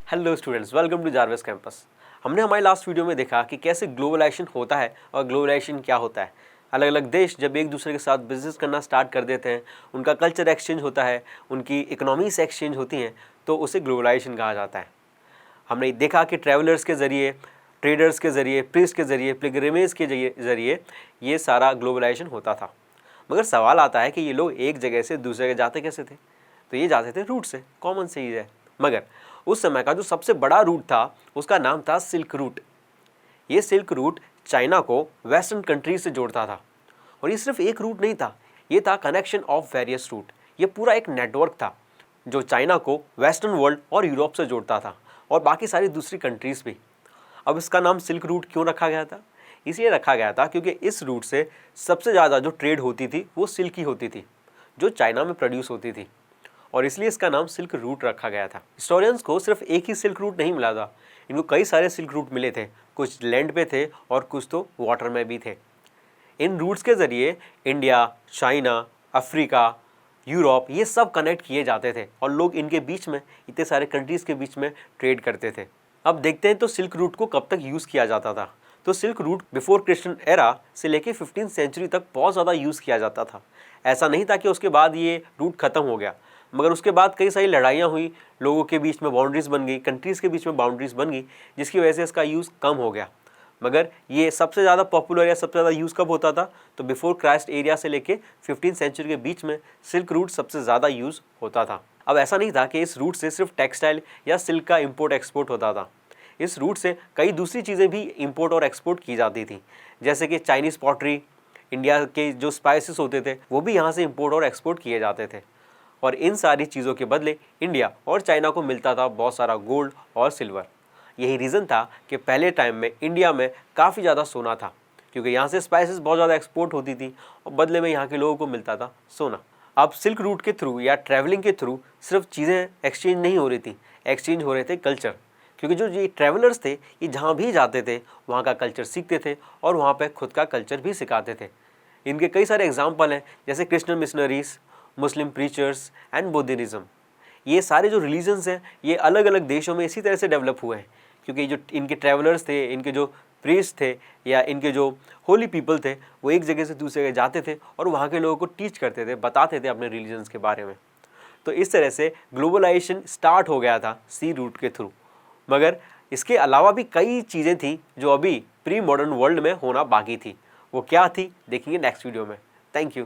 Hello students, welcome to Jarvis campus. हमने हमारे last video में देखा कि कैसे ग्लोबलाइजेशन होता है और ग्लोबलाइजेशन क्या होता है। अलग अलग देश जब एक दूसरे के साथ बिजनेस करना स्टार्ट कर देते हैं, उनका कल्चर एक्सचेंज होता है, उनकी इकोनॉमीज एक्सचेंज होती हैं, तो उसे ग्लोबलाइजेशन कहा जाता है। हमने देखा कि ट्रैवलर्स के ज़रिए, ट्रेडर्स के ज़रिए, प्रीस्ट के ज़रिए, पिलग्रिमेज के ज़रिए ये सारा ग्लोबलाइजेशन होता था। मगर सवाल आता है कि ये लोग एक जगह से दूसरे जगह जाते कैसे थे? तो ये जाते थे रूट से, कॉमन से ही है। मगर उस समय का जो सबसे बड़ा रूट था उसका नाम था सिल्क रूट। ये सिल्क रूट चाइना को वेस्टर्न कंट्रीज से जोड़ता था। और ये सिर्फ एक रूट नहीं था, ये था कनेक्शन ऑफ वेरियस रूट। ये पूरा एक नेटवर्क था जो चाइना को वेस्टर्न वर्ल्ड और यूरोप से जोड़ता था और बाकी सारी दूसरी कंट्रीज़ भी। अब इसका नाम सिल्क रूट क्यों रखा गया था? इसलिए रखा गया था क्योंकि इस रूट से सबसे ज़्यादा जो ट्रेड होती थी वो सिल्क की होती थी, जो चाइना में प्रोड्यूस होती थी, और इसलिए इसका नाम सिल्क रूट रखा गया था। हिस्टोरियंस को सिर्फ एक ही सिल्क रूट नहीं मिला था, इनको कई सारे सिल्क रूट मिले थे। कुछ लैंड पे थे और कुछ तो वाटर में भी थे। इन रूट्स के ज़रिए इंडिया, चाइना, अफ्रीका, यूरोप ये सब कनेक्ट किए जाते थे और लोग इनके बीच में, इतने सारे कंट्रीज़ के बीच में ट्रेड करते थे। अब देखते हैं तो सिल्क रूट को कब तक यूज़ किया जाता था। तो silk route before Christian era से लेके 15th सेंचुरी तक बहुत ज़्यादा यूज़ किया जाता था। ऐसा नहीं था कि उसके बाद ये रूट ख़त्म हो गया, मगर उसके बाद कई सारी लड़ाइयाँ हुई, लोगों के बीच में बाउंड्रीज़ बन गई, कंट्रीज़ के बीच में बाउंड्रीज़ बन गई, जिसकी वजह से इसका यूज़ कम हो गया। मगर ये सबसे ज़्यादा पॉपुलर या सबसे ज़्यादा यूज़ कब होता था? तो बिफोर क्राइस्ट एरिया से लेके 15th सेंचुरी के बीच में सिल्क रूट सबसे ज़्यादा यूज़ होता था। अब ऐसा नहीं था कि इस रूट से सिर्फ टेक्सटाइल या सिल्क का इम्पोर्ट एक्सपोर्ट होता था। इस रूट से कई दूसरी चीज़ें भी इम्पोर्ट और एक्सपोर्ट की जाती थी, जैसे कि चाइनीज़ पॉटरी, इंडिया के जो स्पाइसेस होते थे वो भी यहाँ से इम्पोर्ट और एक्सपोर्ट किए जाते थे। और इन सारी चीज़ों के बदले इंडिया और चाइना को मिलता था बहुत सारा गोल्ड और सिल्वर। यही रीज़न था कि पहले टाइम में इंडिया में काफ़ी ज़्यादा सोना था, क्योंकि यहाँ से स्पाइसेस बहुत ज़्यादा एक्सपोर्ट होती थी और बदले में यहाँ के लोगों को मिलता था सोना। अब सिल्क रूट के थ्रू या ट्रैवलिंग के थ्रू सिर्फ चीज़ें एक्सचेंज नहीं हो रही थी, एक्सचेंज हो रहे थे कल्चर। क्योंकि जो ये ट्रैवलर्स थे ये जहाँ भी जाते थे वहाँ का कल्चर सीखते थे और वहाँ पर खुद का कल्चर भी सिखाते थे। इनके कई सारे एग्जाम्पल हैं, जैसे Christian missionaries, Muslim preachers and Buddhism. ये सारे जो रिलीजन्स हैं ये अलग अलग देशों में इसी तरह से डेवलप हुए हैं, क्योंकि जो इनके ट्रैवलर्स थे, इनके जो प्रीस्ट थे या इनके जो होली पीपल थे, वो एक जगह से दूसरी जगह जाते थे और वहाँ के लोगों को टीच करते थे, बताते थे अपने रिलीजन्स के बारे में। तो इस तरह से ग्लोबलाइजेशन स्टार्ट हो गया था सी रूट के थ्रू। मगर इसके अलावा भी कई चीज़ें थी जो अभी प्री मॉडर्न वर्ल्ड में होना बाकी थी। वो क्या थी, देखेंगे नेक्स्ट वीडियो में। Thank you.